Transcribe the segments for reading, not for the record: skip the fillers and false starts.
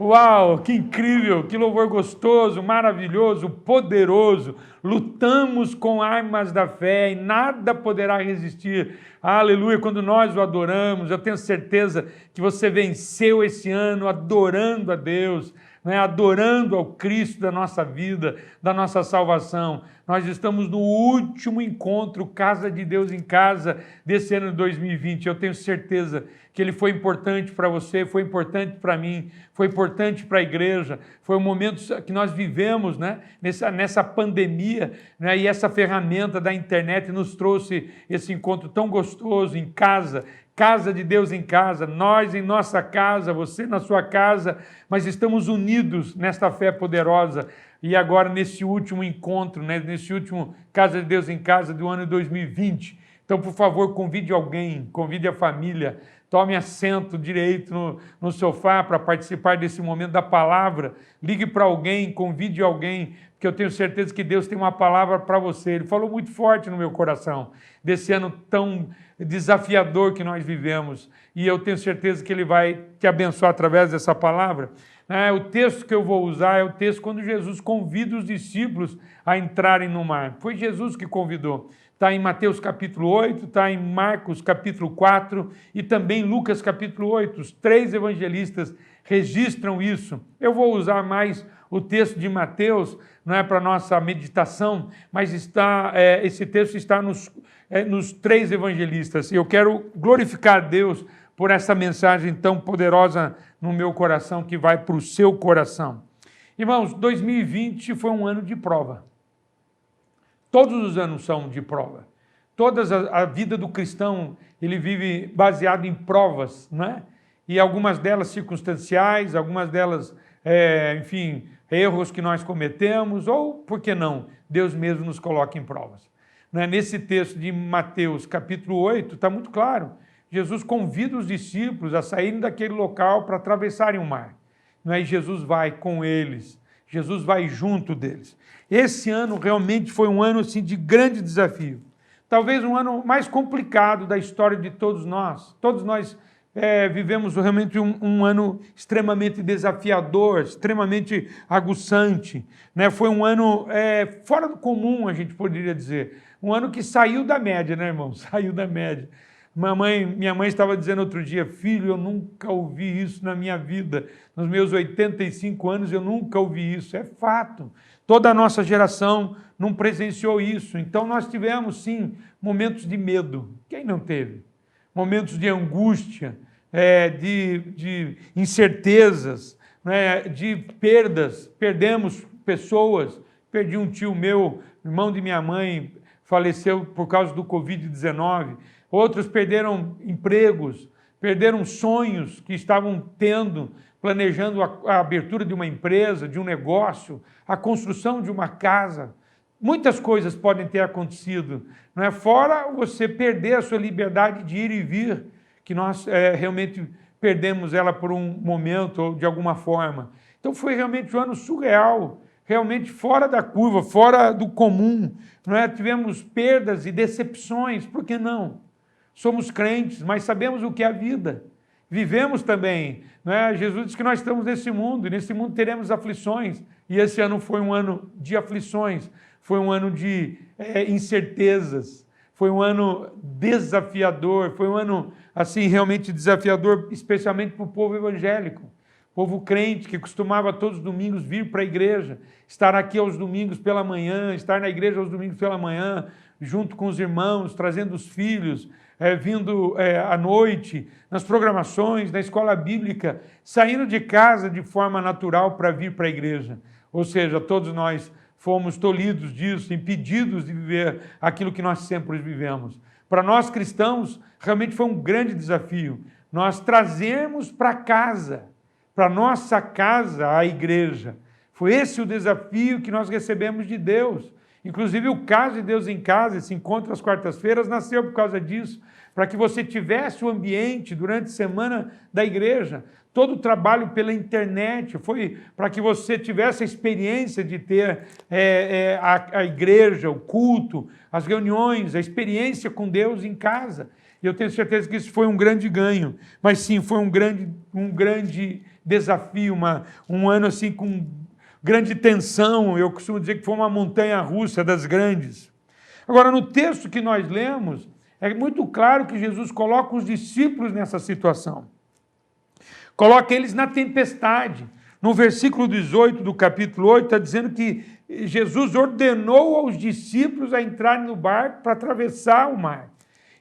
Uau, que incrível, que louvor gostoso, maravilhoso, poderoso. Lutamos com armas da fé e nada poderá resistir. Aleluia, quando nós o adoramos, eu tenho certeza que você venceu esse ano adorando a Deus, né? Adorando ao Cristo da nossa vida, da nossa salvação. Nós estamos no último encontro Casa de Deus em Casa desse ano de 2020. Eu tenho certeza que ele foi importante para você, foi importante para mim, foi importante para a igreja, foi um momento que nós vivemos, né, nessa pandemia, né, e essa ferramenta da internet nos trouxe esse encontro tão gostoso em casa, Casa de Deus em Casa, nós em nossa casa, você na sua casa, mas estamos unidos nesta fé poderosa. E agora nesse último encontro, né, nesse último Casa de Deus em Casa do ano 2020, então, por favor, convide alguém, convide a família, tome assento direito no sofá para participar desse momento da palavra, ligue para alguém, convide alguém, porque eu tenho certeza que Deus tem uma palavra para você. Ele falou muito forte no meu coração, desse ano tão desafiador que nós vivemos, e eu tenho certeza que Ele vai te abençoar através dessa palavra. O texto que eu vou usar é o texto quando Jesus convida os discípulos a entrarem no mar. Foi Jesus que convidou. Está em Mateus capítulo 8, está em Marcos capítulo 4 e também Lucas capítulo 8. Os três evangelistas registram isso. Eu vou usar mais o texto de Mateus, não é para a nossa meditação, mas esse texto está nos três evangelistas. E eu quero glorificar a Deus por essa mensagem tão poderosa no meu coração, que vai para o seu coração. Irmãos, 2020 foi um ano de prova. Todos os anos são de prova. A vida do cristão, ele vive baseado em provas, né? E algumas delas circunstanciais, algumas delas, enfim, erros que nós cometemos, ou, por que não, Deus mesmo nos coloca em provas. Né? Nesse texto de Mateus, capítulo 8, está muito claro. Jesus convida os discípulos a saírem daquele local para atravessarem o mar. Né? E Jesus vai com eles, Jesus vai junto deles. Esse ano realmente foi um ano assim, de grande desafio. Talvez um ano mais complicado da história de todos nós. Todos nós vivemos realmente um ano extremamente desafiador, extremamente aguçante. Né? Foi um ano fora do comum, a gente poderia dizer. Um ano que saiu da média, né, irmão? Saiu da média. Minha mãe estava dizendo outro dia, filho, eu nunca ouvi isso na minha vida. Nos meus 85 anos eu nunca ouvi isso. É fato. Toda a nossa geração não presenciou isso. Então nós tivemos, sim, momentos de medo. Quem não teve? Momentos de angústia, de incertezas, né, de perdas. Perdemos pessoas. Perdi um tio meu, irmão de minha mãe, faleceu por causa do Covid-19. Outros perderam empregos, perderam sonhos que estavam tendo, planejando a abertura de uma empresa, de um negócio, a construção de uma casa. Muitas coisas podem ter acontecido, não é? Fora você perder a sua liberdade de ir e vir, que nós realmente perdemos ela por um momento ou de alguma forma. Então foi realmente um ano surreal, realmente fora da curva, fora do comum. Não é? Tivemos perdas e decepções, por que não? Somos crentes, mas sabemos o que é a vida. Vivemos também. Não é? Jesus disse que nós estamos nesse mundo, e nesse mundo teremos aflições. E esse ano foi um ano de aflições, foi um ano de incertezas, foi um ano desafiador, foi um ano assim realmente desafiador, especialmente para o povo evangélico. Povo crente que costumava todos os domingos vir para a igreja, estar aqui aos domingos pela manhã, estar na igreja aos domingos pela manhã, junto com os irmãos, trazendo os filhos, vindo à noite, nas programações, na escola bíblica, saindo de casa de forma natural para vir para a igreja. Ou seja, todos nós fomos tolhidos disso, impedidos de viver aquilo que nós sempre vivemos. Para nós cristãos, realmente foi um grande desafio. Nós trazemos para casa, para nossa casa, a igreja. Foi esse o desafio que nós recebemos de Deus. Inclusive o Casa de Deus em Casa, esse encontro às quartas-feiras, nasceu por causa disso, para que você tivesse o ambiente durante a semana da igreja. Todo o trabalho pela internet foi para que você tivesse a experiência de ter a igreja, o culto, as reuniões, a experiência com Deus em casa. E eu tenho certeza que isso foi um grande ganho, mas sim, foi um grande desafio, um ano assim com grande tensão. Eu costumo dizer que foi uma montanha-russa das grandes. Agora, no texto que nós lemos, é muito claro que Jesus coloca os discípulos nessa situação. Coloca eles na tempestade. No versículo 18 do capítulo 8, está dizendo que Jesus ordenou aos discípulos a entrarem no barco para atravessar o mar.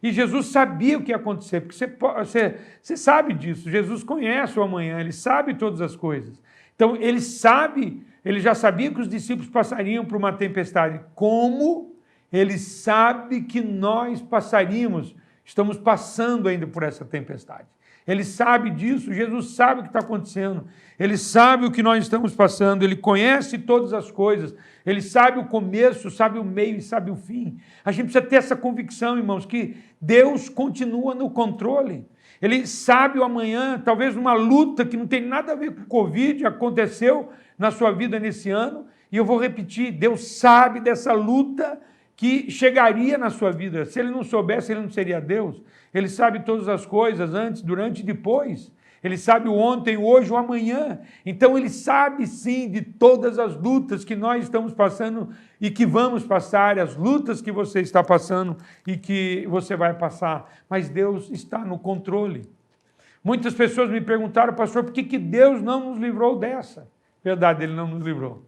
E Jesus sabia o que ia acontecer, porque você sabe disso. Jesus conhece o amanhã, ele sabe todas as coisas. Então, ele já sabia que os discípulos passariam por uma tempestade. Como ele sabe que nós passaríamos, estamos passando ainda por essa tempestade. Ele sabe disso, Jesus sabe o que está acontecendo, ele sabe o que nós estamos passando, ele conhece todas as coisas, ele sabe o começo, sabe o meio e sabe o fim. A gente precisa ter essa convicção, irmãos, que Deus continua no controle. Ele sabe o amanhã, talvez uma luta que não tem nada a ver com o Covid, aconteceu na sua vida nesse ano, e eu vou repetir, Deus sabe dessa luta que chegaria na sua vida. Se ele não soubesse, ele não seria Deus. Ele sabe todas as coisas, antes, durante e depois. Ele sabe o ontem, o hoje, o amanhã. Então ele sabe sim de todas as lutas que nós estamos passando e que vamos passar, as lutas que você está passando e que você vai passar. Mas Deus está no controle. Muitas pessoas me perguntaram, pastor, por que Deus não nos livrou dessa? Verdade, ele não nos livrou.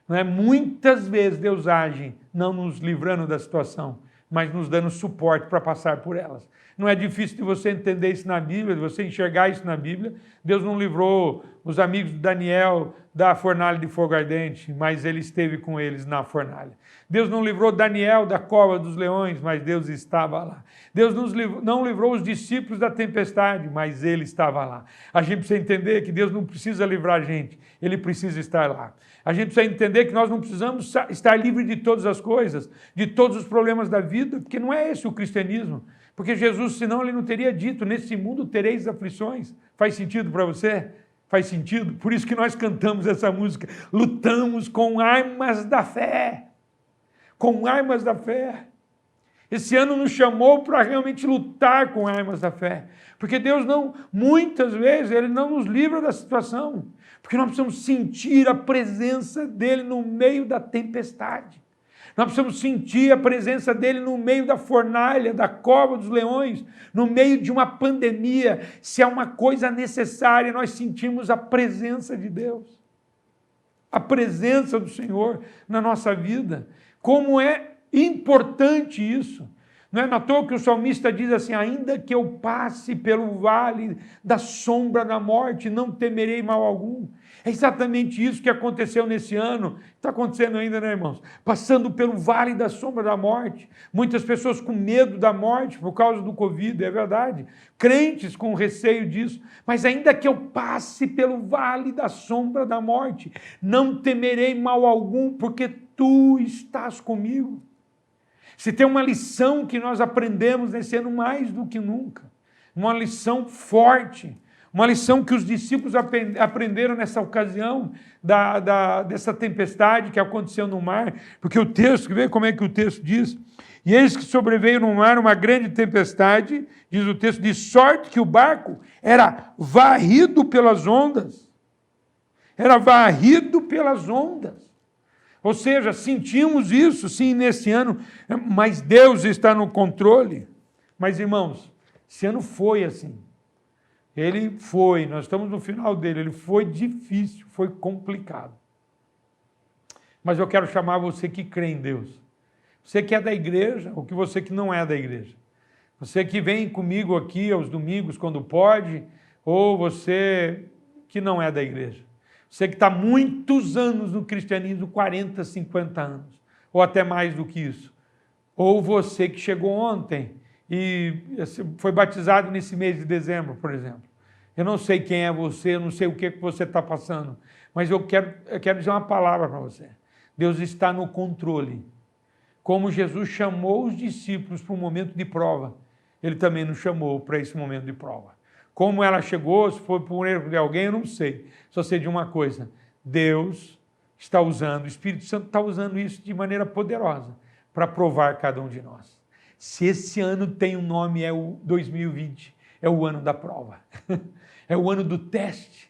Não é? Muitas vezes Deus age não nos livrando da situação, mas nos dando suporte para passar por elas. Não é difícil de você entender isso na Bíblia, de você enxergar isso na Bíblia. Deus não livrou os amigos de Daniel da fornalha de fogo ardente, mas ele esteve com eles na fornalha. Deus não livrou Daniel da cova dos leões, mas Deus estava lá. Deus não livrou os discípulos da tempestade, mas ele estava lá. A gente precisa entender que Deus não precisa livrar a gente, ele precisa estar lá. A gente precisa entender que nós não precisamos estar livres de todas as coisas, de todos os problemas da vida, porque não é esse o cristianismo. Porque Jesus, senão, ele não teria dito, nesse mundo tereis aflições. Faz sentido para você? Faz sentido? Por isso que nós cantamos essa música. Lutamos com armas da fé. Com armas da fé. Esse ano nos chamou para realmente lutar com armas da fé. Porque Deus muitas vezes, ele não nos livra da situação. Porque nós precisamos sentir a presença dele no meio da tempestade. Nós precisamos sentir a presença dele no meio da fornalha, da cova dos leões, no meio de uma pandemia. Se é uma coisa necessária, nós sentimos a presença de Deus. A presença do Senhor na nossa vida. Como é importante isso. Não é à toa que o salmista diz assim, ainda que eu passe pelo vale da sombra da morte, não temerei mal algum. É exatamente isso que aconteceu nesse ano, está acontecendo ainda, né, irmãos? Passando pelo vale da sombra da morte, muitas pessoas com medo da morte por causa do Covid, é verdade, crentes com receio disso, mas ainda que eu passe pelo vale da sombra da morte, não temerei mal algum, porque tu estás comigo. Se tem uma lição que nós aprendemos nesse ano mais do que nunca, uma lição forte, uma lição que os discípulos aprenderam nessa ocasião dessa tempestade que aconteceu no mar, porque o texto, vê como é que o texto diz, e eis que sobreveio no mar uma grande tempestade, diz o texto, de sorte que o barco era varrido pelas ondas. Era varrido pelas ondas. Ou seja, sentimos isso, sim, nesse ano, mas Deus está no controle. Mas, irmãos, esse ano foi assim. Ele foi, nós estamos no final dele, ele foi difícil, foi complicado. Mas eu quero chamar você que crê em Deus. Você que é da igreja, ou que você que não é da igreja. Você que vem comigo aqui aos domingos quando pode, ou você que não é da igreja. Você que está muitos anos no cristianismo, 40, 50 anos, ou até mais do que isso. Ou você que chegou ontem e foi batizado nesse mês de dezembro, por exemplo. Eu não sei quem é você, eu não sei o que você está passando, mas eu quero dizer uma palavra para você. Deus está no controle. Como Jesus chamou os discípulos para um momento de prova, ele também nos chamou para esse momento de prova. Como ela chegou, se foi por erro de alguém, eu não sei. Só sei de uma coisa, Deus está usando, o Espírito Santo está usando isso de maneira poderosa para provar cada um de nós. Se esse ano tem um nome, é o 2020, é o ano da prova, é o ano do teste.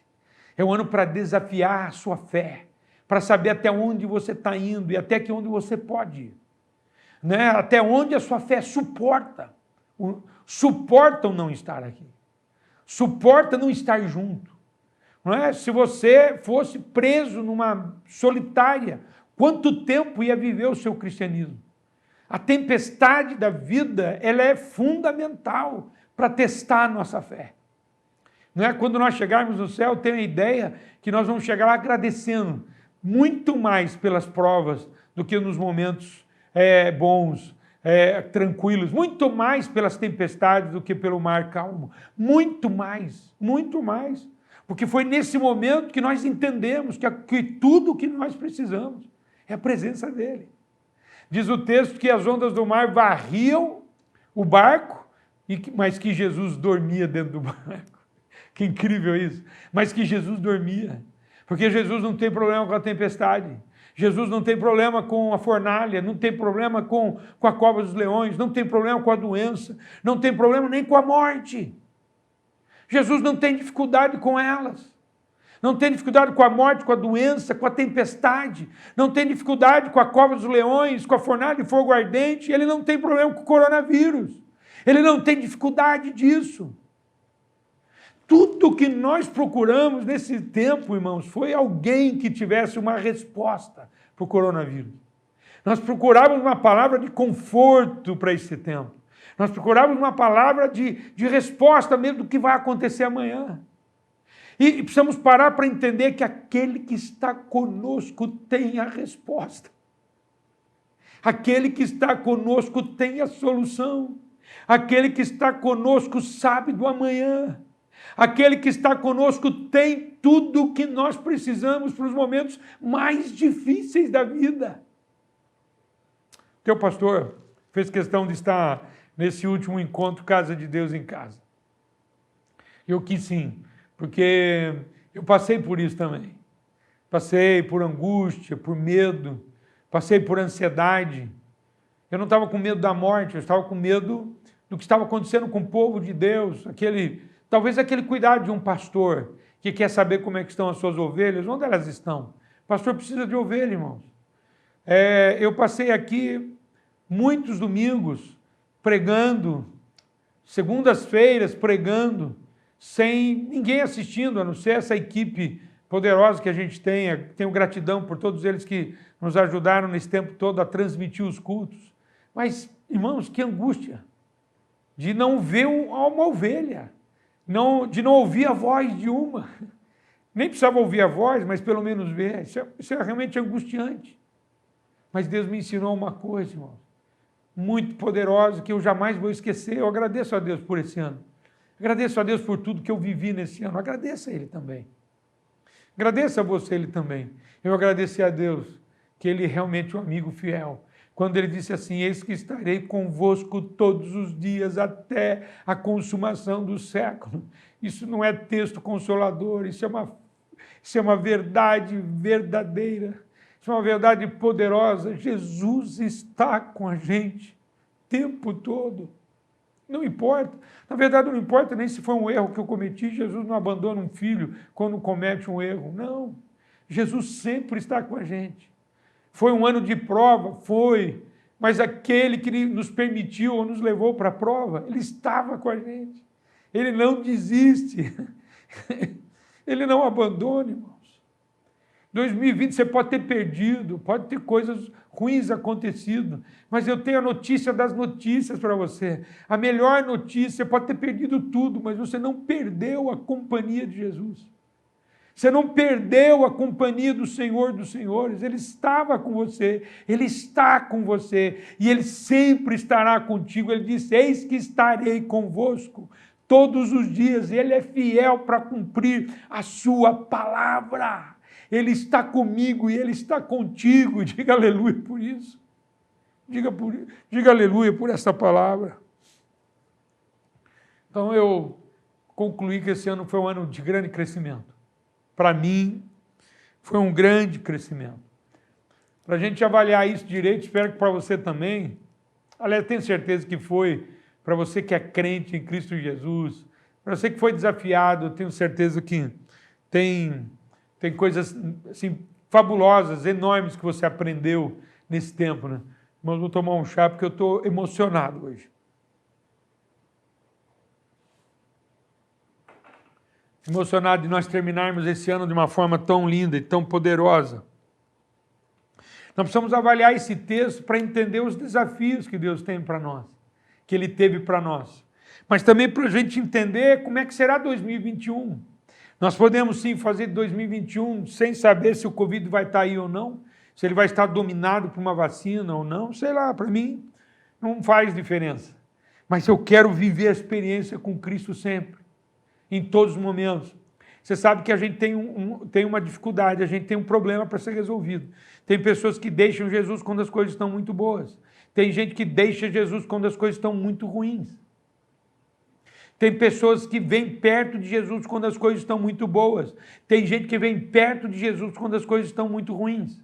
É um ano para desafiar a sua fé, para saber até onde você está indo e até que onde você pode ir. Né? Até onde a sua fé suporta. Suporta o não estar aqui. Suporta não estar junto. Não é? Se você fosse preso numa solitária, quanto tempo ia viver o seu cristianismo? A tempestade da vida, ela é fundamental para testar a nossa fé. Não é? Quando nós chegarmos no céu, tenho a ideia que nós vamos chegar lá agradecendo muito mais pelas provas do que nos momentos bons, tranquilos, muito mais pelas tempestades do que pelo mar calmo, muito mais, porque foi nesse momento que nós entendemos que tudo o que nós precisamos é a presença dele. Diz o texto que as ondas do mar varriam o barco, mas que Jesus dormia dentro do barco. Que incrível isso! Mas que Jesus dormia, porque Jesus não tem problema com a tempestade. Jesus não tem problema com a fornalha, não tem problema com a cova dos leões, não tem problema com a doença, não tem problema nem com a morte. Jesus não tem dificuldade com elas. Não tem dificuldade com a morte, com a doença, com a tempestade. Não tem dificuldade com a cova dos leões, com a fornalha de fogo ardente. Ele não tem problema com o coronavírus. Ele não tem dificuldade disso. Tudo que nós procuramos nesse tempo, irmãos, foi alguém que tivesse uma resposta para o coronavírus. Nós procurávamos uma palavra de conforto para esse tempo. Nós procurávamos uma palavra de resposta mesmo do que vai acontecer amanhã. E precisamos parar para entender que aquele que está conosco tem a resposta. Aquele que está conosco tem a solução. Aquele que está conosco sabe do amanhã. Aquele que está conosco tem tudo o que nós precisamos para os momentos mais difíceis da vida. O teu pastor fez questão de estar nesse último encontro Casa de Deus em Casa. Eu quis sim, porque eu passei por isso também. Passei por angústia, por medo, passei por ansiedade. Eu não estava com medo da morte, eu estava com medo do que estava acontecendo com o povo de Deus, talvez aquele cuidado de um pastor que quer saber como é que estão as suas ovelhas, onde elas estão. O pastor precisa de ovelha, irmãos. Eu passei aqui muitos domingos pregando, segundas-feiras pregando, sem ninguém assistindo, a não ser essa equipe poderosa que a gente tem. Tenho gratidão por todos eles que nos ajudaram nesse tempo todo a transmitir os cultos. Mas, irmãos, que angústia de não ver uma ovelha. De não ouvir a voz de uma. Nem precisava ouvir a voz, mas pelo menos ver. Isso é realmente angustiante. Mas Deus me ensinou uma coisa, irmão, muito poderosa, que eu jamais vou esquecer. Eu agradeço a Deus por esse ano. Agradeço a Deus por tudo que eu vivi nesse ano. Agradeça a Ele também. Agradeça a você Ele também. Eu agradeci a Deus que Ele é realmente um amigo fiel. Quando Ele disse assim, eis que estarei convosco todos os dias até a consumação do século. Isso não é texto consolador, isso é uma verdade verdadeira, isso é uma verdade poderosa. Jesus está com a gente o tempo todo. Não importa, na verdade não importa nem se foi um erro que eu cometi, Jesus não abandona um filho quando comete um erro, não. Jesus sempre está com a gente. Foi um ano de prova? Foi. Mas aquele que nos permitiu ou nos levou para a prova, ele estava com a gente. Ele não desiste. Ele não abandona, irmãos. 2020 você pode ter perdido, pode ter coisas ruins acontecido, mas eu tenho a notícia das notícias para você. A melhor notícia, você pode ter perdido tudo, mas você não perdeu a companhia de Jesus. Você não perdeu a companhia do Senhor dos Senhores. Ele estava com você, Ele está com você, e Ele sempre estará contigo. Ele disse, eis que estarei convosco todos os dias. Ele é fiel para cumprir a sua palavra. Ele está comigo e Ele está contigo. Diga aleluia por isso. Diga aleluia por essa palavra. Então eu concluí que esse ano foi um ano de grande crescimento. Para mim, foi um grande crescimento. Para a gente avaliar isso direito, espero que para você também. Aliás, tenho certeza que foi para você que é crente em Cristo Jesus, para você que foi desafiado, tenho certeza que tem coisas assim, fabulosas, enormes que você aprendeu nesse tempo, né? Mas vou tomar um chá porque eu estou emocionado hoje. Emocionado de nós terminarmos esse ano de uma forma tão linda e tão poderosa. Nós precisamos avaliar esse texto para entender os desafios que Deus tem para nós, que Ele teve para nós. Mas também para a gente entender como é que será 2021. Nós podemos sim fazer 2021 sem saber se o Covid vai estar aí ou não, se ele vai estar dominado por uma vacina ou não, sei lá, para mim não faz diferença. Mas eu quero viver a experiência com Cristo sempre, em todos os momentos. Você sabe que a gente tem uma dificuldade, a gente tem um problema para ser resolvido. Tem pessoas que deixam Jesus quando as coisas estão muito boas. Tem gente que deixa Jesus quando as coisas estão muito ruins. Tem pessoas que vêm perto de Jesus quando as coisas estão muito boas. Tem gente que vem perto de Jesus quando as coisas estão muito ruins.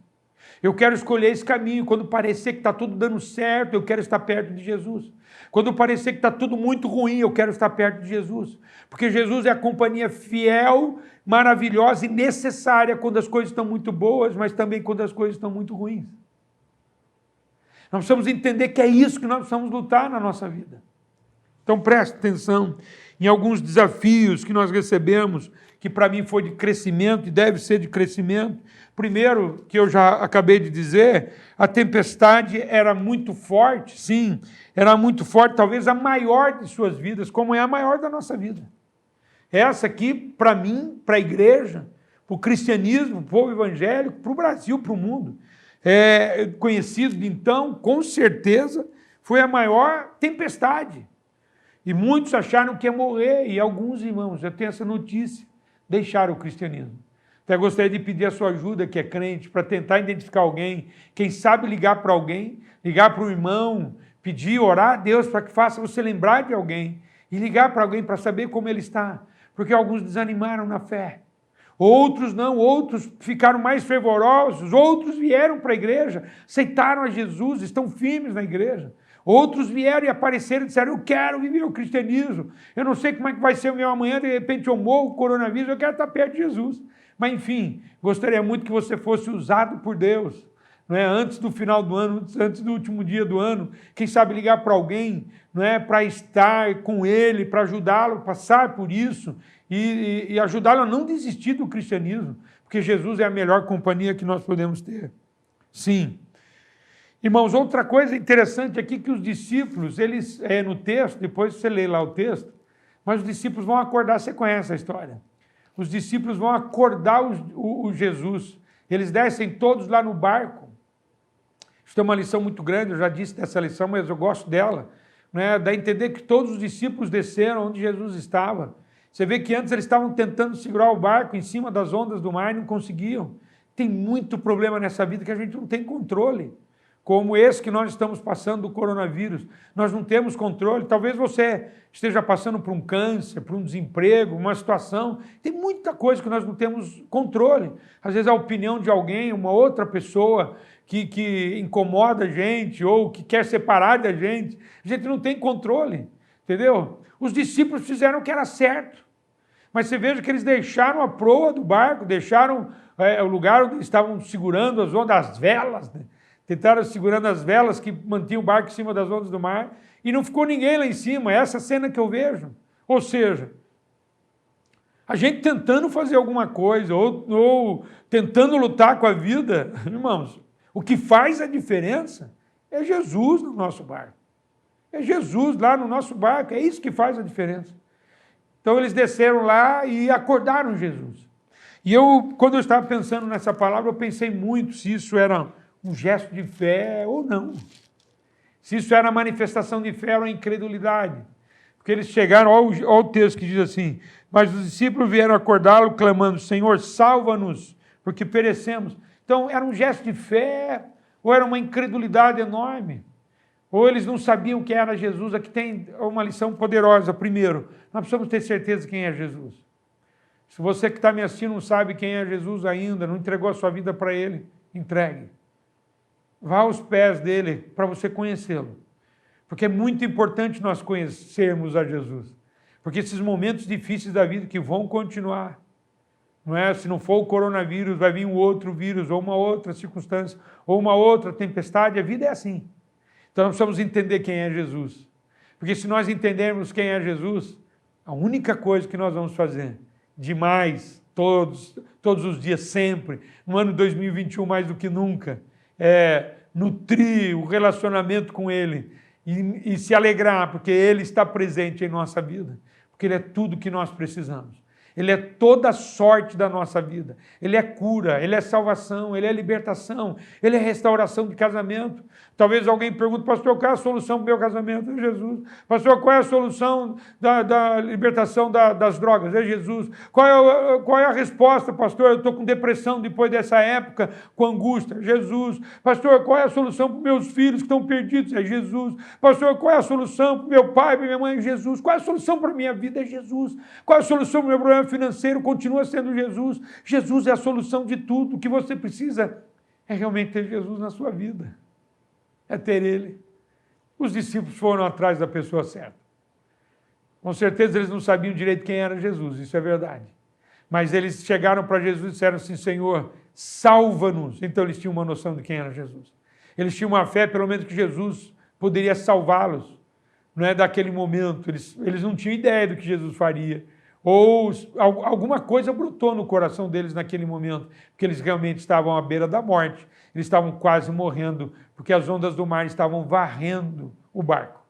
Eu quero escolher esse caminho. Quando parecer que está tudo dando certo, eu quero estar perto de Jesus. Quando parecer que está tudo muito ruim, eu quero estar perto de Jesus. Porque Jesus é a companhia fiel, maravilhosa e necessária quando as coisas estão muito boas, mas também quando as coisas estão muito ruins. Nós precisamos entender que é isso que nós precisamos lutar na nossa vida. Então preste atenção em alguns desafios que nós recebemos, que para mim foi de crescimento e deve ser de crescimento. Primeiro, que eu já acabei de dizer, a tempestade era muito forte, sim, era muito forte, talvez a maior de suas vidas, como é a maior da nossa vida. Essa aqui, para mim, para a igreja, para o cristianismo, para o povo evangélico, para o Brasil, para o mundo, conhecido então, com certeza, foi a maior tempestade. E muitos acharam que ia morrer, e alguns irmãos, eu tenho essa notícia, deixaram o cristianismo. Até gostaria de pedir a sua ajuda, que é crente, para tentar identificar alguém, quem sabe ligar para alguém, ligar para o irmão, pedir, orar a Deus para que faça você lembrar de alguém, e ligar para alguém para saber como ele está, porque alguns desanimaram na fé. Outros não, outros ficaram mais fervorosos, outros vieram para a igreja, aceitaram a Jesus, estão firmes na igreja. Outros vieram e apareceram e disseram, eu quero viver o cristianismo, eu não sei como é que vai ser o meu amanhã, de repente eu morro, coronavírus, eu quero estar perto de Jesus. Mas enfim, gostaria muito que você fosse usado por Deus, não é? Antes do final do ano, antes do último dia do ano, quem sabe ligar para alguém, não é? Para estar com ele, para ajudá-lo a passar por isso e ajudá-lo a não desistir do cristianismo, porque Jesus é a melhor companhia que nós podemos ter. Sim. Irmãos, outra coisa interessante aqui que os discípulos, eles, no texto, depois você lê lá o texto, mas os discípulos vão acordar, você conhece a história. Os discípulos vão acordar o Jesus. Eles descem todos lá no barco. Isso é uma lição muito grande, eu já disse dessa lição, mas eu gosto dela. Né? Dá a entender que todos os discípulos desceram onde Jesus estava. Você vê que antes eles estavam tentando segurar o barco em cima das ondas do mar e não conseguiam. Tem muito problema nessa vida que a gente não tem controle. Como esse que nós estamos passando do coronavírus. Nós não temos controle. Talvez você esteja passando por um câncer, por um desemprego, uma situação. Tem muita coisa que nós não temos controle. Às vezes a opinião de alguém, uma outra pessoa que incomoda a gente ou que quer separar da gente. A gente não tem controle, entendeu? Os discípulos fizeram o que era certo. Mas você veja que eles deixaram a proa do barco, deixaram o lugar onde estavam segurando as ondas, as velas, né? Tentaram segurando as velas que mantinham o barco em cima das ondas do mar, e não ficou ninguém lá em cima, é essa cena que eu vejo. Ou seja, a gente tentando fazer alguma coisa, ou tentando lutar com a vida, irmãos, o que faz a diferença é Jesus no nosso barco. É Jesus lá no nosso barco, é isso que faz a diferença. Então eles desceram lá e acordaram Jesus. E quando eu estava pensando nessa palavra, eu pensei muito se isso era um gesto de fé ou não. Se isso era manifestação de fé ou incredulidade. Porque eles chegaram, olha o texto que diz assim, mas os discípulos vieram acordá-lo clamando, Senhor, salva-nos, porque perecemos. Então era um gesto de fé ou era uma incredulidade enorme? Ou eles não sabiam quem era Jesus? Aqui tem uma lição poderosa. Primeiro, nós precisamos ter certeza quem é Jesus. Se você que está me assistindo não sabe quem é Jesus ainda, não entregou a sua vida para Ele, entregue. Vá aos pés dele para você conhecê-lo. Porque é muito importante nós conhecermos a Jesus. Porque esses momentos difíceis da vida que vão continuar, não é? Se não for o coronavírus, vai vir um outro vírus, ou uma outra circunstância, ou uma outra tempestade. A vida é assim. Então nós precisamos entender quem é Jesus. Porque se nós entendermos quem é Jesus, a única coisa que nós vamos fazer, demais, todos os dias, sempre, no ano 2021 mais do que nunca, é nutrir o relacionamento com Ele e se alegrar, porque Ele está presente em nossa vida, porque Ele é tudo que nós precisamos. Ele é toda a sorte da nossa vida. Ele é cura, Ele é salvação, Ele é libertação, Ele é restauração de casamento. Talvez alguém pergunte, pastor, qual é a solução para o meu casamento? É Jesus. Pastor, qual é a solução da libertação das drogas? É Jesus. Qual é a resposta, pastor? Eu estou com depressão depois dessa época, com angústia. Jesus. Pastor, qual é a solução para os meus filhos que estão perdidos? É Jesus. Pastor, qual é a solução para o meu pai, para minha mãe? É Jesus. Qual é a solução para a minha vida? É Jesus. Qual é a solução para o meu problema financeiro? Continua sendo Jesus. Jesus é a solução de tudo. O que você precisa é realmente ter Jesus na sua vida. É ter Ele. Os discípulos foram atrás da pessoa certa. Com certeza eles não sabiam direito quem era Jesus, isso é verdade. Mas eles chegaram para Jesus e disseram assim, Senhor, salva-nos. Então eles tinham uma noção de quem era Jesus. Eles tinham uma fé, pelo menos, que Jesus poderia salvá-los. Não é daquele momento. Eles não tinham ideia do que Jesus faria. Ou alguma coisa brotou no coração deles naquele momento, porque eles realmente estavam à beira da morte. Eles estavam quase morrendo, porque as ondas do mar estavam varrendo o barco.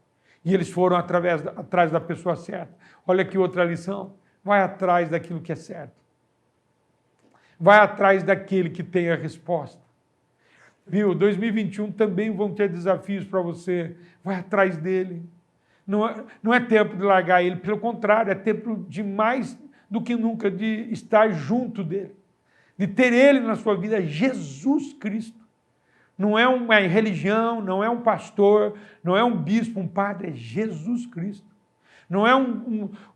E eles foram atrás da pessoa certa. Olha aqui outra lição. Vai atrás daquilo que é certo. Vai atrás daquele que tem a resposta. Viu? 2021 também vão ter desafios para você. Vai atrás dele. Não é tempo de largar ele, pelo contrário, é tempo de mais do que nunca de estar junto dele. De ter ele na sua vida, Jesus Cristo. Não é uma religião, não é um pastor, não é um bispo, um padre, é Jesus Cristo. Não é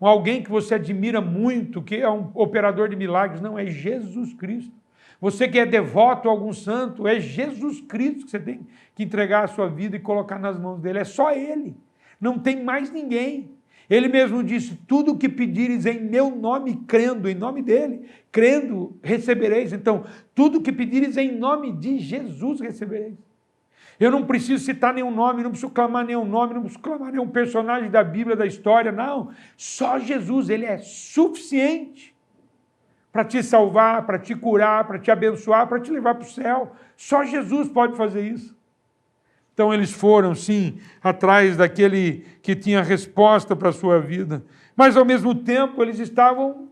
alguém que você admira muito, que é um operador de milagres, não, é Jesus Cristo. Você que é devoto a algum santo, é Jesus Cristo que você tem que entregar a sua vida e colocar nas mãos dele, é só Ele. Não tem mais ninguém. Ele mesmo disse, tudo o que pedires em meu nome, crendo, em nome dele, crendo, recebereis. Então, tudo o que pedires em nome de Jesus, recebereis. Eu não preciso citar nenhum nome, não preciso clamar nenhum nome, não preciso clamar nenhum personagem da Bíblia, da história, não. Só Jesus, ele é suficiente para te salvar, para te curar, para te abençoar, para te levar para o céu. Só Jesus pode fazer isso. Então eles foram, sim, atrás daquele que tinha resposta para a sua vida. Mas, ao mesmo tempo, eles estavam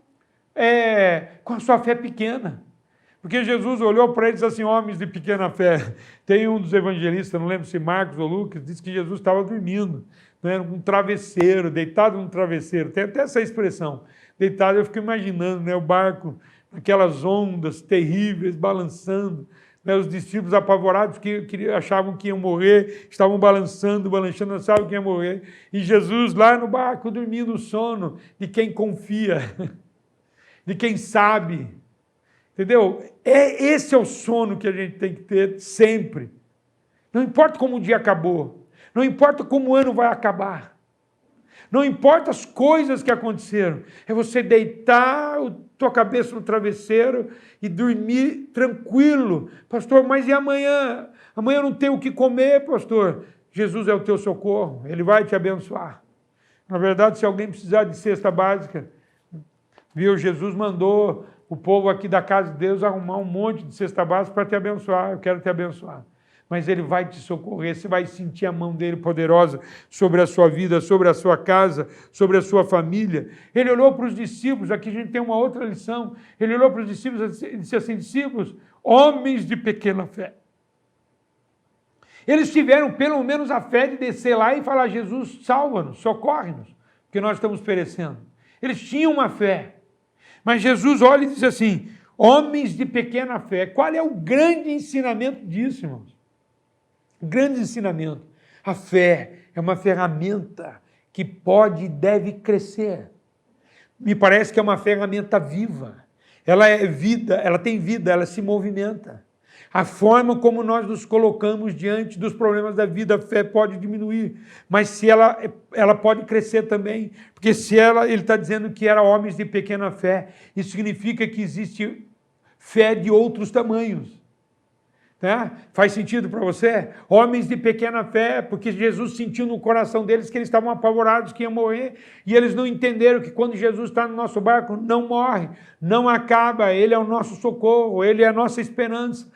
com a sua fé pequena. Porque Jesus olhou para eles assim, homens de pequena fé. Tem um dos evangelistas, não lembro se Marcos ou Lucas, disse que Jesus estava dormindo, né, num travesseiro, deitado num travesseiro. Tem até essa expressão, deitado. Eu fico imaginando, né, o barco, aquelas ondas terríveis, balançando. Os discípulos apavorados que achavam que iam morrer, estavam balançando, não sabem quem ia morrer. E Jesus lá no barco, dormindo o sono de quem confia, de quem sabe. Entendeu? Esse é o sono que a gente tem que ter sempre. Não importa como o dia acabou, não importa como o ano vai acabar. Não importa as coisas que aconteceram, é você deitar a tua cabeça no travesseiro e dormir tranquilo. Pastor, mas e amanhã? Amanhã eu não tenho o que comer, pastor. Jesus é o teu socorro, ele vai te abençoar. Na verdade, se alguém precisar de cesta básica, viu, Jesus mandou o povo aqui da casa de Deus arrumar um monte de cesta básica para te abençoar. Eu quero te abençoar. Mas ele vai te socorrer, você vai sentir a mão dele poderosa sobre a sua vida, sobre a sua casa, sobre a sua família. Ele olhou para os discípulos, aqui a gente tem uma outra lição, ele olhou para os discípulos e disse assim, discípulos, homens de pequena fé. Eles tiveram pelo menos a fé de descer lá e falar, Jesus, salva-nos, socorre-nos, porque nós estamos perecendo. Eles tinham uma fé, mas Jesus olha e diz assim, homens de pequena fé. Qual é o grande ensinamento disso, irmãos? O grande ensinamento, a fé é uma ferramenta que pode e deve crescer. Me parece que é uma ferramenta viva. Ela é vida, ela tem vida, ela se movimenta. A forma como nós nos colocamos diante dos problemas da vida, a fé pode diminuir, mas se ela pode crescer também, porque ele está dizendo que era homens de pequena fé, isso significa que existe fé de outros tamanhos. Tá? Faz sentido para você? Homens de pequena fé, porque Jesus sentiu no coração deles que eles estavam apavorados, que iam morrer, e eles não entenderam que quando Jesus está no nosso barco, não morre, não acaba, Ele é o nosso socorro, Ele é a nossa esperança.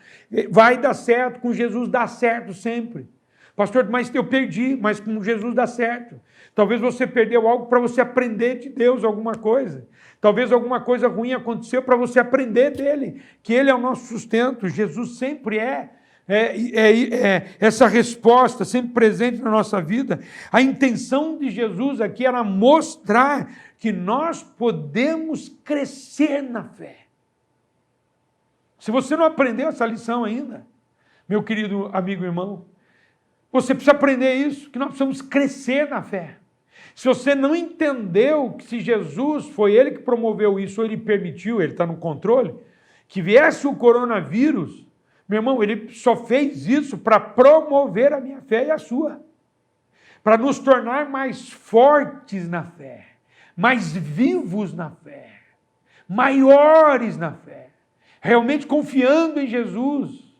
Vai dar certo, com Jesus dá certo sempre. Pastor, mas eu perdi, mas com Jesus dá certo. Talvez você perdeu algo para você aprender de Deus alguma coisa. Talvez alguma coisa ruim aconteceu para você aprender dele, que ele é o nosso sustento. Jesus sempre é essa resposta, sempre presente na nossa vida. A intenção de Jesus aqui era mostrar que nós podemos crescer na fé. Se você não aprendeu essa lição ainda, meu querido amigo e irmão, você precisa aprender isso, que nós precisamos crescer na fé. Se você não entendeu que se Jesus foi Ele que promoveu isso, ou Ele permitiu, Ele está no controle, que viesse o coronavírus, meu irmão, Ele só fez isso para promover a minha fé e a sua. Para nos tornar mais fortes na fé, mais vivos na fé, maiores na fé, realmente confiando em Jesus,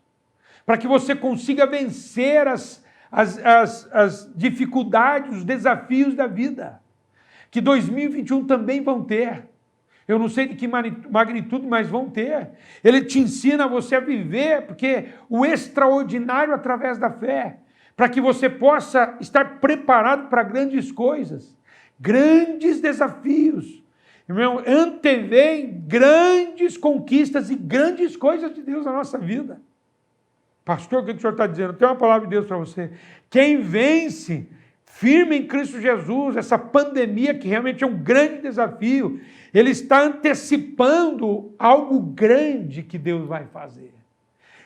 para que você consiga vencer as dificuldades, os desafios da vida, que 2021 também vão ter. Eu não sei de que magnitude, mas vão ter. Ele te ensina você a viver, porque o extraordinário através da fé, para que você possa estar preparado para grandes coisas, grandes desafios. Irmão, antevém grandes conquistas e grandes coisas de Deus na nossa vida. Pastor, o que o senhor está dizendo? Tem uma palavra de Deus para você. Quem vence, firme em Cristo Jesus, essa pandemia que realmente é um grande desafio, ele está antecipando algo grande que Deus vai fazer.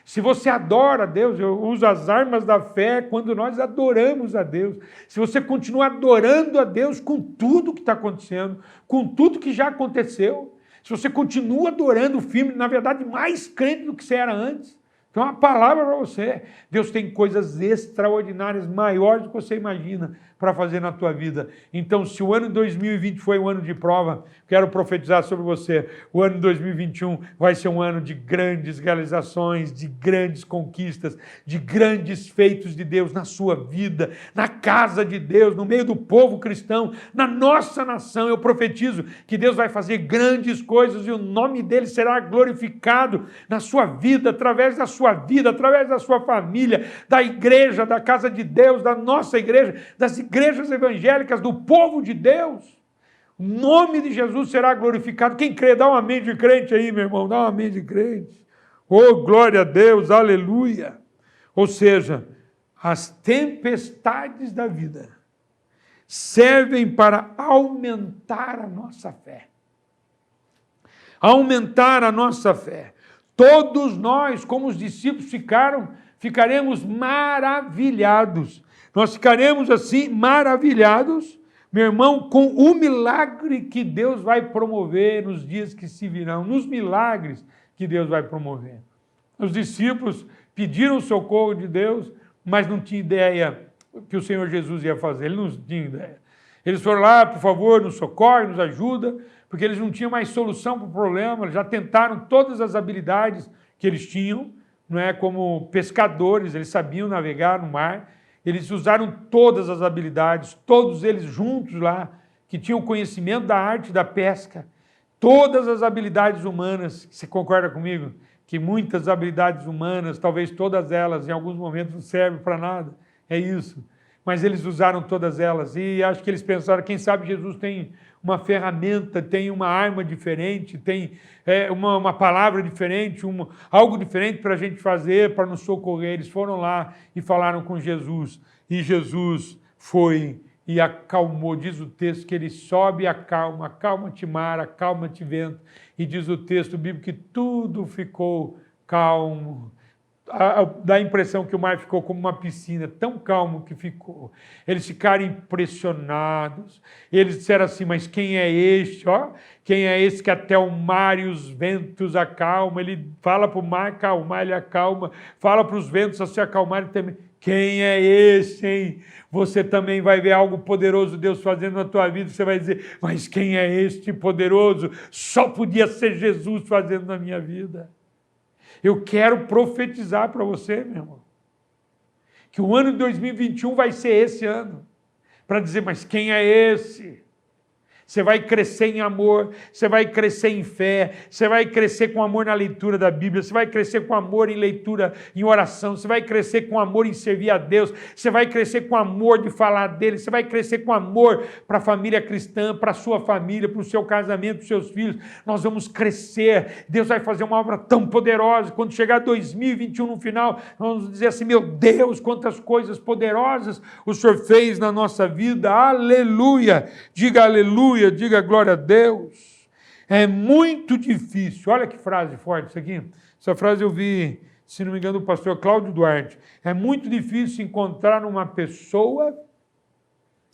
Se você adora a Deus, eu uso as armas da fé quando nós adoramos a Deus. Se você continuar adorando a Deus com tudo que está acontecendo, com tudo que já aconteceu, se você continua adorando firme, na verdade mais crente do que você era antes, então, uma palavra para você. Deus tem coisas extraordinárias, maiores do que você imagina, para fazer na tua vida. Então, se o ano de 2020 foi um ano de prova, quero profetizar sobre você. O ano de 2021 vai ser um ano de grandes realizações, de grandes conquistas, de grandes feitos de Deus na sua vida, na casa de Deus, no meio do povo cristão, na nossa nação. Eu profetizo que Deus vai fazer grandes coisas e o nome dele será glorificado na sua vida, através da sua vida, através da sua família, da igreja, da casa de Deus, da nossa igreja, das igrejas evangélicas, do povo de Deus. O nome de Jesus será glorificado. Quem crê, dá um amém de crente aí, meu irmão, dá um amém de crente. Oh, glória a Deus, aleluia. Ou seja, as tempestades da vida servem para aumentar a nossa fé. Aumentar a nossa fé. Todos nós, como os discípulos ficaremos maravilhados. Nós ficaremos assim maravilhados, meu irmão, com o milagre que Deus vai promover nos dias que se virão, nos milagres que Deus vai promover. Os discípulos pediram o socorro de Deus, mas não tinham ideia que o Senhor Jesus ia fazer, eles não tinham ideia. Eles foram lá, por favor, nos socorre, nos ajuda, porque eles não tinham mais solução para o problema, eles já tentaram todas as habilidades que eles tinham, não é, como pescadores, eles sabiam navegar no mar, eles usaram todas as habilidades, todos eles juntos lá, que tinham conhecimento da arte da pesca, todas as habilidades humanas. Você concorda comigo? Que muitas habilidades humanas, talvez todas elas, em alguns momentos não servem para nada, é isso. Mas eles usaram todas elas e acho que eles pensaram, quem sabe Jesus tem uma ferramenta, tem uma arma diferente, tem uma palavra diferente, algo diferente para a gente fazer, para nos socorrer. Eles foram lá e falaram com Jesus. E Jesus foi e acalmou. Diz o texto que ele sobe e acalma. Acalma-te mar, acalma-te vento. E diz o texto bíblico que tudo ficou calmo. dá a impressão que o mar ficou como uma piscina, tão calmo que ficou. Eles ficaram impressionados. Eles disseram assim, mas quem é este? Ó, quem é esse que até o mar e os ventos acalma? Ele fala para o mar acalmar, ele acalma. Fala para os ventos a se acalmarem também. Quem é esse, hein? Você também vai ver algo poderoso Deus fazendo na tua vida. Você vai dizer, mas quem é este poderoso? Só podia ser Jesus fazendo na minha vida. Eu quero profetizar para você, meu irmão, que o ano de 2021 vai ser esse ano, para dizer, mas quem é esse? Você vai crescer em amor, você vai crescer em fé, você vai crescer com amor na leitura da Bíblia, você vai crescer com amor em leitura, em oração, você vai crescer com amor em servir a Deus, você vai crescer com amor de falar dele, você vai crescer com amor para a família cristã, para a sua família, para o seu casamento, para os seus filhos. Nós vamos crescer, Deus vai fazer uma obra tão poderosa. Quando chegar 2021 no final, nós vamos dizer assim, meu Deus, quantas coisas poderosas o Senhor fez na nossa vida, aleluia, diga aleluia. Diga glória a Deus. É muito difícil. Olha que frase forte isso aqui. Essa frase eu vi, se não me engano, do pastor Cláudio Duarte. É muito difícil encontrar uma pessoa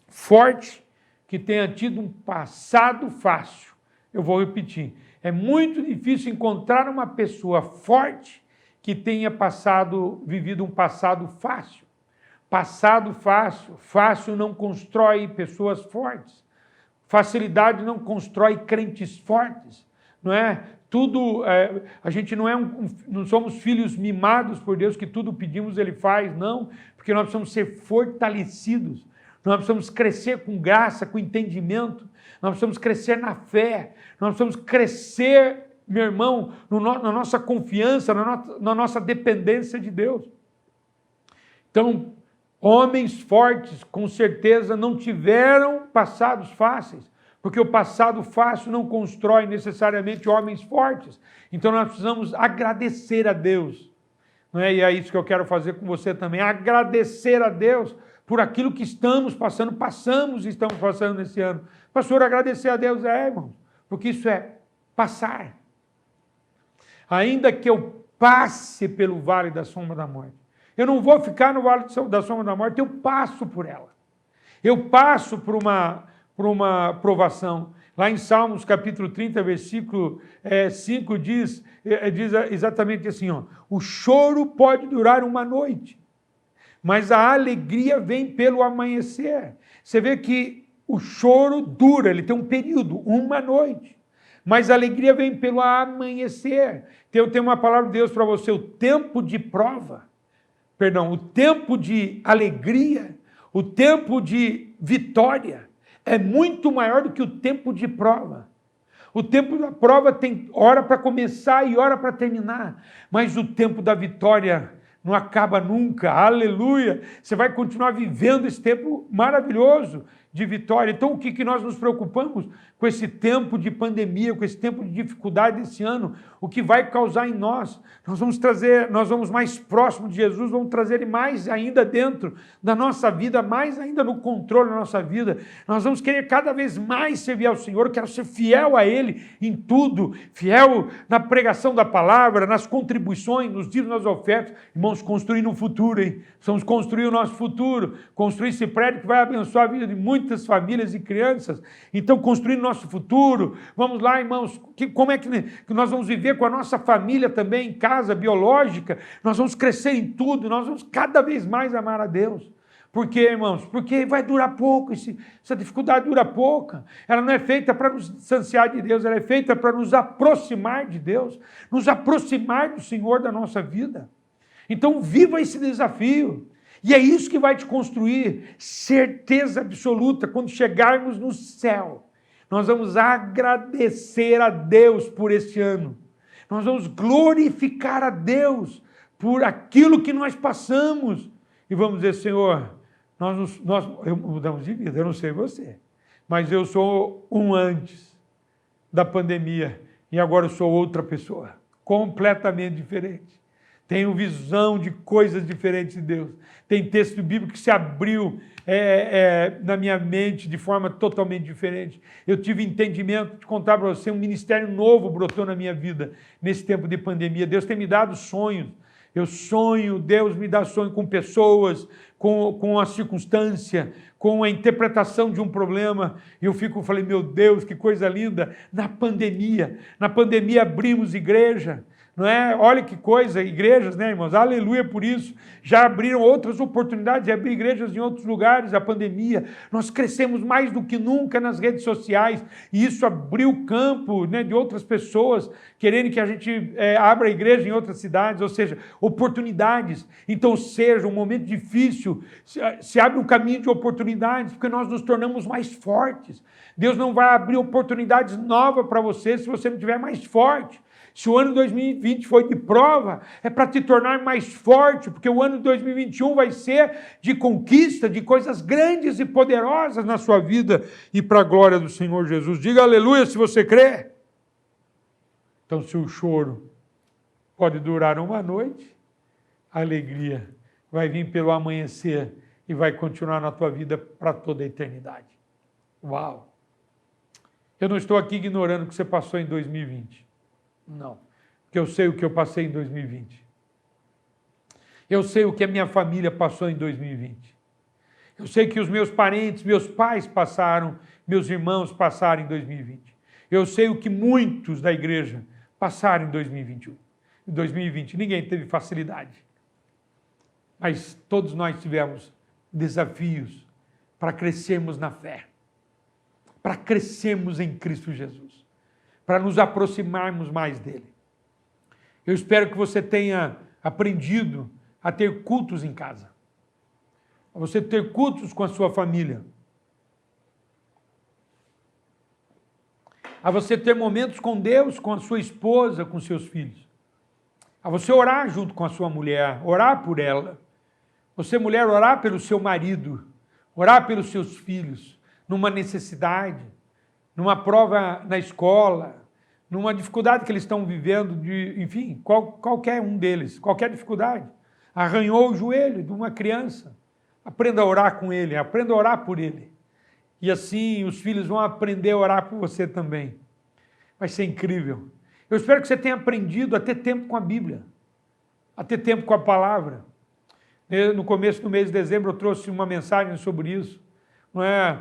forte que tenha tido um passado fácil. Eu vou repetir. É muito difícil encontrar uma pessoa forte que tenha vivido um passado fácil. Passado fácil. Fácil não constrói pessoas fortes. Facilidade não constrói crentes fortes, não é? A gente não somos filhos mimados por Deus, que tudo pedimos Ele faz, não, porque nós precisamos ser fortalecidos, nós precisamos crescer com graça, com entendimento, nós precisamos crescer na fé, nós precisamos crescer, meu irmão, na nossa confiança, na nossa dependência de Deus. Então, homens fortes, com certeza, não tiveram passados fáceis, porque o passado fácil não constrói necessariamente homens fortes. Então nós precisamos agradecer a Deus. Não é? E é isso que eu quero fazer com você também, agradecer a Deus por aquilo que estamos passando nesse ano. Pastor, agradecer a Deus, irmão, porque isso é passar. Ainda que eu passe pelo vale da sombra da morte, eu não vou ficar no vale da sombra da morte, eu passo por ela. Eu passo por uma provação. Lá em Salmos, capítulo 30, versículo 5, diz exatamente assim, ó, o choro pode durar uma noite, mas a alegria vem pelo amanhecer. Você vê que o choro dura, ele tem um período, uma noite, mas a alegria vem pelo amanhecer. Eu tenho uma palavra de Deus para você, o tempo de prova, o tempo de alegria, o tempo de vitória é muito maior do que o tempo de prova. O tempo da prova tem hora para começar e hora para terminar, mas o tempo da vitória não acaba nunca, aleluia. Você vai continuar vivendo esse tempo maravilhoso de vitória. Então, o que nós nos preocupamos com esse tempo de pandemia, com esse tempo de dificuldade desse ano? O que vai causar em nós? Nós vamos mais próximo de Jesus, vamos trazer Ele mais ainda dentro da nossa vida, mais ainda no controle da nossa vida. Nós vamos querer cada vez mais servir ao Senhor, eu quero ser fiel a Ele em tudo, fiel na pregação da palavra, nas contribuições, nos dízimos, nas ofertas. Irmãos, construir um futuro, hein? Precisamos construir o nosso futuro, construir esse prédio que vai abençoar a vida de muitas famílias e crianças. Então, construir nosso futuro. Vamos lá, irmãos, como é que nós vamos viver com a nossa família também em casa, biológica? Nós vamos crescer em tudo, nós vamos cada vez mais amar a Deus. Por quê, irmãos? Porque vai durar pouco, essa dificuldade dura pouco. Ela não é feita para nos distanciar de Deus, ela é feita para nos aproximar de Deus, nos aproximar do Senhor da nossa vida. Então, viva esse desafio. E é isso que vai te construir certeza absoluta. Quando chegarmos no céu, nós vamos agradecer a Deus por este ano. Nós vamos glorificar a Deus por aquilo que nós passamos. E vamos dizer, Senhor, nós mudamos de vida, eu não sei você, mas eu sou um antes da pandemia e agora eu sou outra pessoa, completamente diferente. Tenho visão de coisas diferentes de Deus. Tem texto bíblico que se abriu na minha mente de forma totalmente diferente. Eu tive entendimento de contar para você, um ministério novo brotou na minha vida nesse tempo de pandemia. Deus tem me dado sonhos. Eu sonho, Deus me dá sonho com pessoas, com a circunstância, com a interpretação de um problema. E eu falei, meu Deus, que coisa linda. Na pandemia abrimos igreja. Não é? Olha que coisa, igrejas, né, irmãos? Aleluia por isso. Já abriram outras oportunidades de abrir igrejas em outros lugares, a pandemia. Nós crescemos mais do que nunca nas redes sociais, e isso abriu o campo, né, de outras pessoas querendo que a gente abra a igreja em outras cidades, ou seja, oportunidades. Então, seja um momento difícil, se abre um caminho de oportunidades, porque nós nos tornamos mais fortes. Deus não vai abrir oportunidades novas para você se você não estiver mais forte. Se o ano 2020 foi de prova, é para te tornar mais forte, porque o ano 2021 vai ser de conquista, de coisas grandes e poderosas na sua vida e para a glória do Senhor Jesus. Diga aleluia se você crê. Então, se o choro pode durar uma noite, a alegria vai vir pelo amanhecer e vai continuar na tua vida para toda a eternidade. Uau! Eu não estou aqui ignorando o que você passou em 2020. Não, porque eu sei o que eu passei em 2020. Eu sei o que a minha família passou em 2020. Eu sei que os meus parentes, meus pais passaram, meus irmãos passaram em 2020. Eu sei o que muitos da igreja passaram em 2021. Em 2020, ninguém teve facilidade. Mas todos nós tivemos desafios para crescermos na fé, para crescermos em Cristo Jesus, para nos aproximarmos mais dele. Eu espero que você tenha aprendido a ter cultos em casa, a você ter cultos com a sua família, a você ter momentos com Deus, com a sua esposa, com seus filhos, a você orar junto com a sua mulher, orar por ela, você mulher orar pelo seu marido, orar pelos seus filhos, numa necessidade, numa prova na escola, numa dificuldade que eles estão vivendo, enfim, qualquer um deles, qualquer dificuldade. Arranhou o joelho de uma criança. Aprenda a orar com ele, aprenda a orar por ele. E assim os filhos vão aprender a orar por você também. Vai ser incrível. Eu espero que você tenha aprendido a ter tempo com a Bíblia, a ter tempo com a palavra. No começo do mês de dezembro eu trouxe uma mensagem sobre isso. Não é?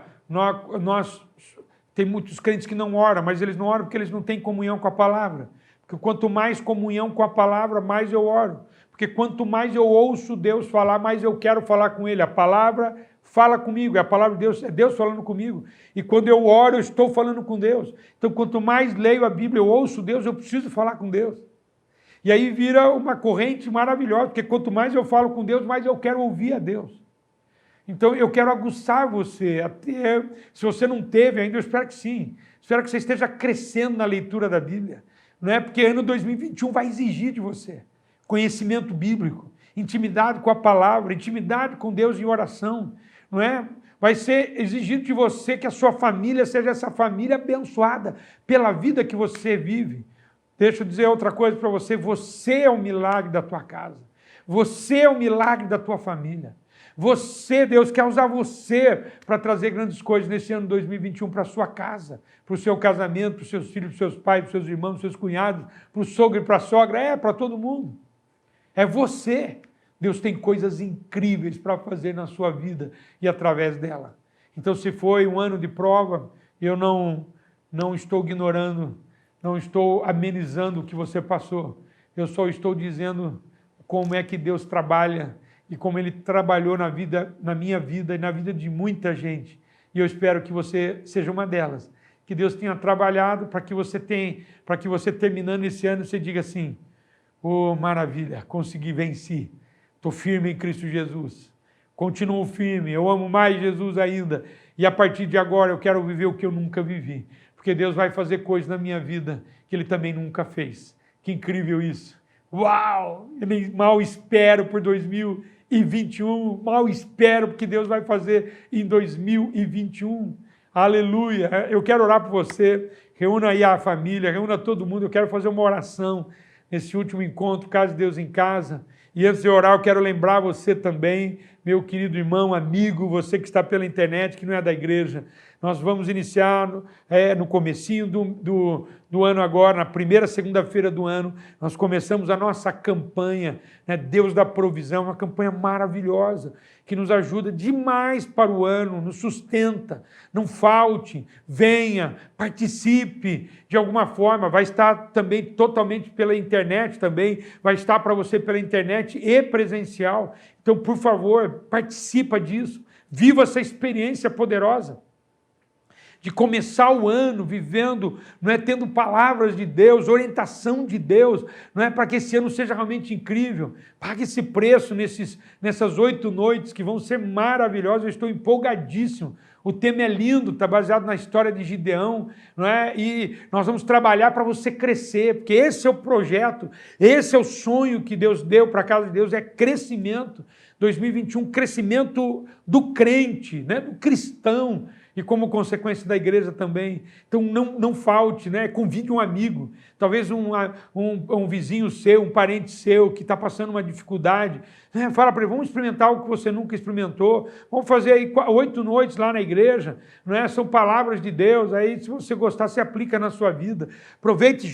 Tem muitos crentes que não oram, mas eles não oram porque eles não têm comunhão com a palavra. Porque quanto mais comunhão com a palavra, mais eu oro. Porque quanto mais eu ouço Deus falar, mais eu quero falar com Ele. A palavra fala comigo, a palavra de Deus é Deus falando comigo. E quando eu oro, eu estou falando com Deus. Então, quanto mais leio a Bíblia, eu ouço Deus, eu preciso falar com Deus. E aí vira uma corrente maravilhosa, porque quanto mais eu falo com Deus, mais eu quero ouvir a Deus. Então, eu quero aguçar você, até, se você não teve ainda, eu espero que sim. Espero que você esteja crescendo na leitura da Bíblia. Não é? Porque ano 2021 vai exigir de você conhecimento bíblico, intimidade com a palavra, intimidade com Deus em oração. Não é? Vai ser exigido de você que a sua família seja essa família abençoada pela vida que você vive. Deixa eu dizer outra coisa para você. Você é o milagre da tua casa. Você é o milagre da tua família. Você, Deus quer usar você para trazer grandes coisas nesse ano 2021 para a sua casa, para o seu casamento, para os seus filhos, para os seus pais, para os seus irmãos, para os seus cunhados, para o sogro e para a sogra, para todo mundo. É você. Deus tem coisas incríveis para fazer na sua vida e através dela. Então, se foi um ano de prova, eu não estou ignorando, não estou amenizando o que você passou. Eu só estou dizendo como é que Deus trabalha e como Ele trabalhou na minha vida e na vida de muita gente. E eu espero que você seja uma delas. Que Deus tenha trabalhado para que você terminando esse ano, você diga assim, oh, maravilha, consegui vencer. Estou firme em Cristo Jesus. Continuo firme, eu amo mais Jesus ainda. E a partir de agora eu quero viver o que eu nunca vivi. Porque Deus vai fazer coisas na minha vida que Ele também nunca fez. Que incrível isso. Uau! Eu nem mal espero por 2021. Mal espero porque Deus vai fazer em 2021. Aleluia! Eu quero orar por você. Reúna aí a família, reúna todo mundo. Eu quero fazer uma oração nesse último encontro, Casa de Deus em Casa. E antes de orar, eu quero lembrar você também, meu querido irmão, amigo, você que está pela internet, que não é da igreja. Nós vamos iniciar no comecinho do ano agora, na primeira segunda-feira do ano, nós começamos a nossa campanha, né, Deus da Provisão, uma campanha maravilhosa, que nos ajuda demais para o ano, nos sustenta, não falte, venha, participe de alguma forma, vai estar também totalmente pela internet também, vai estar para você pela internet e presencial. Então, por favor, participa disso, viva essa experiência poderosa de começar o ano vivendo, não é, tendo palavras de Deus, orientação de Deus, não é, para que esse ano seja realmente incrível. Pague esse preço nessas 8 noites que vão ser maravilhosas. Eu estou empolgadíssimo. O tema é lindo, está baseado na história de Gideão, não é? E nós vamos trabalhar para você crescer, porque esse é o projeto, esse é o sonho que Deus deu para a casa de Deus, é crescimento. 2021, crescimento do crente, né? Do cristão, e como consequência da igreja também. Então não falte, né? Convide um amigo, talvez um vizinho seu, um parente seu que está passando uma dificuldade, né? Fala para ele, vamos experimentar algo que você nunca experimentou, vamos fazer aí 8 noites lá na igreja, não é? São palavras de Deus, aí se você gostar, se aplica na sua vida.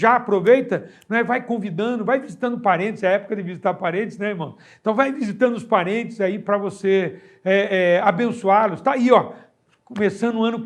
Aproveita, não é? Vai convidando, vai visitando parentes, é a época de visitar parentes, né, irmão? Então vai visitando os parentes aí para você abençoá-los. Está aí, ó. Começando o ano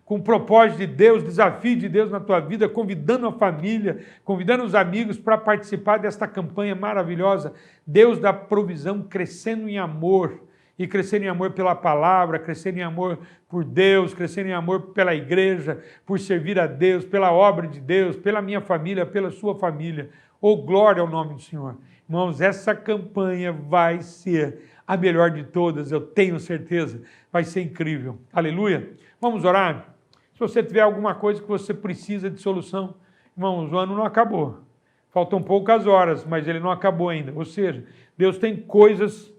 com o propósito de Deus, desafio de Deus na tua vida, convidando a família, convidando os amigos para participar desta campanha maravilhosa, Deus da Provisão, crescendo em amor, e crescendo em amor pela palavra, crescendo em amor por Deus, crescendo em amor pela igreja, por servir a Deus, pela obra de Deus, pela minha família, pela sua família. Oh, glória ao nome do Senhor. Irmãos, essa campanha vai ser a melhor de todas, eu tenho certeza, vai ser incrível. Aleluia. Vamos orar? Se você tiver alguma coisa que você precisa de solução, irmãos, o ano não acabou. Faltam poucas horas, mas ele não acabou ainda. Ou seja, Deus tem coisas,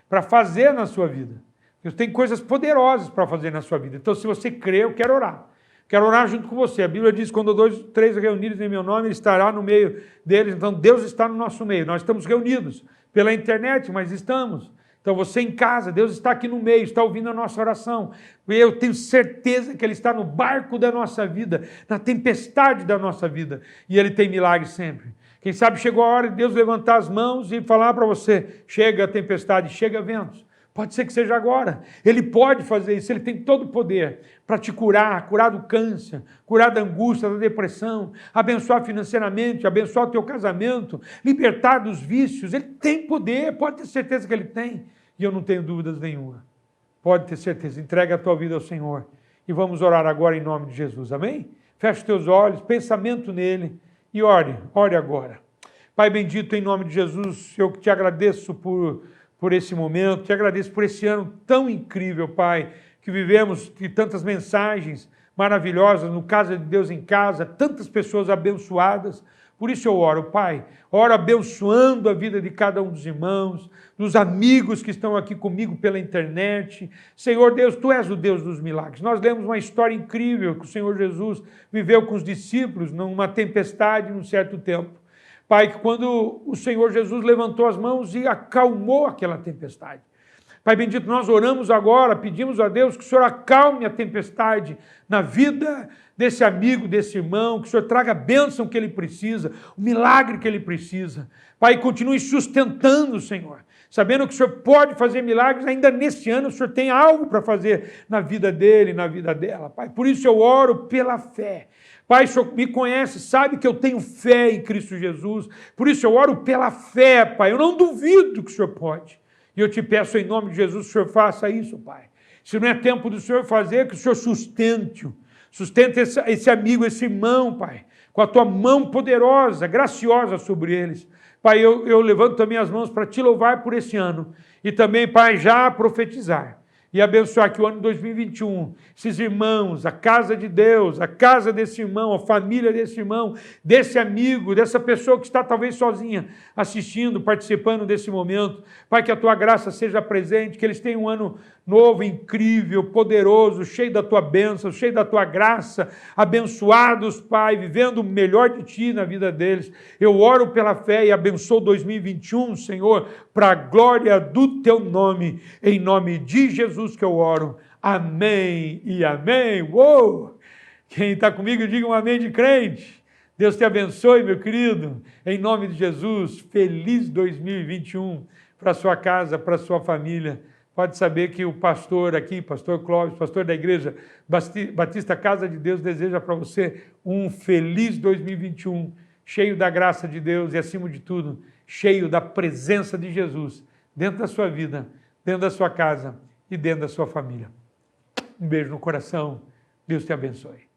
para fazer na sua vida. Deus tem coisas poderosas para fazer na sua vida. Então, se você crê, eu quero orar. Quero orar junto com você. A Bíblia diz, quando 2, 3 reunidos em meu nome, Ele estará no meio deles. Então, Deus está no nosso meio. Nós estamos reunidos pela internet, mas estamos. Então, você em casa, Deus está aqui no meio, está ouvindo a nossa oração. Eu tenho certeza que Ele está no barco da nossa vida, na tempestade da nossa vida. E Ele tem milagres sempre. Quem sabe chegou a hora de Deus levantar as mãos e falar para você, chega a tempestade, chega ventos. Pode ser que seja agora. Ele pode fazer isso, Ele tem todo o poder para te curar do câncer, curar da angústia, da depressão, abençoar financeiramente, abençoar o teu casamento, libertar dos vícios. Ele tem poder, pode ter certeza que Ele tem. E eu não tenho dúvidas nenhuma. Pode ter certeza. Entrega a tua vida ao Senhor. E vamos orar agora em nome de Jesus. Amém? Feche os teus olhos, pensamento nele e ore agora. Pai bendito, em nome de Jesus, eu te agradeço por esse momento, te agradeço por esse ano tão incrível, Pai, que vivemos de tantas mensagens maravilhosas, no Casa de Deus em Casa, tantas pessoas abençoadas. Por isso eu oro, Pai, oro abençoando a vida de cada um dos irmãos, dos amigos que estão aqui comigo pela internet. Senhor Deus, Tu és o Deus dos milagres. Nós lemos uma história incrível que o Senhor Jesus viveu com os discípulos numa tempestade num certo tempo. Pai, que quando o Senhor Jesus levantou as mãos e acalmou aquela tempestade. Pai bendito, nós oramos agora, pedimos a Deus que o Senhor acalme a tempestade na vida desse amigo, desse irmão, que o Senhor traga a bênção que ele precisa, o milagre que ele precisa. Pai, continue sustentando, Senhor, sabendo que o Senhor pode fazer milagres ainda nesse ano, o Senhor tem algo para fazer na vida dele, na vida dela. Pai, por isso eu oro pela fé. Pai, o Senhor me conhece, sabe que eu tenho fé em Cristo Jesus, por isso eu oro pela fé, Pai, eu não duvido que o Senhor pode. E eu te peço em nome de Jesus que o Senhor faça isso, Pai. Se não é tempo do Senhor fazer, que o Senhor sustente-o. Sustente esse amigo, esse irmão, Pai, com a Tua mão poderosa, graciosa sobre eles. Pai, eu levanto também as mãos para Te louvar por esse ano. E também, Pai, já profetizar e abençoar que o ano 2021, esses irmãos, a casa de Deus, a casa desse irmão, a família desse irmão, desse amigo, dessa pessoa que está talvez sozinha, assistindo, participando desse momento. Pai, que a tua graça seja presente, que eles tenham um ano novo, incrível, poderoso, cheio da tua bênção, cheio da tua graça, abençoados, Pai, vivendo o melhor de ti na vida deles. Eu oro pela fé e abençoo 2021, Senhor, para a glória do teu nome, em nome de Jesus que eu oro. Amém e amém. Uou! Quem está comigo, diga um amém de crente. Deus te abençoe, meu querido, em nome de Jesus. Feliz 2021 para a sua casa, para a sua família. Pode saber que o pastor aqui, pastor Clóvis, pastor da igreja Batista Casa de Deus, deseja para você um feliz 2021, cheio da graça de Deus e, acima de tudo, cheio da presença de Jesus dentro da sua vida, dentro da sua casa e dentro da sua família. Um beijo no coração. Deus te abençoe.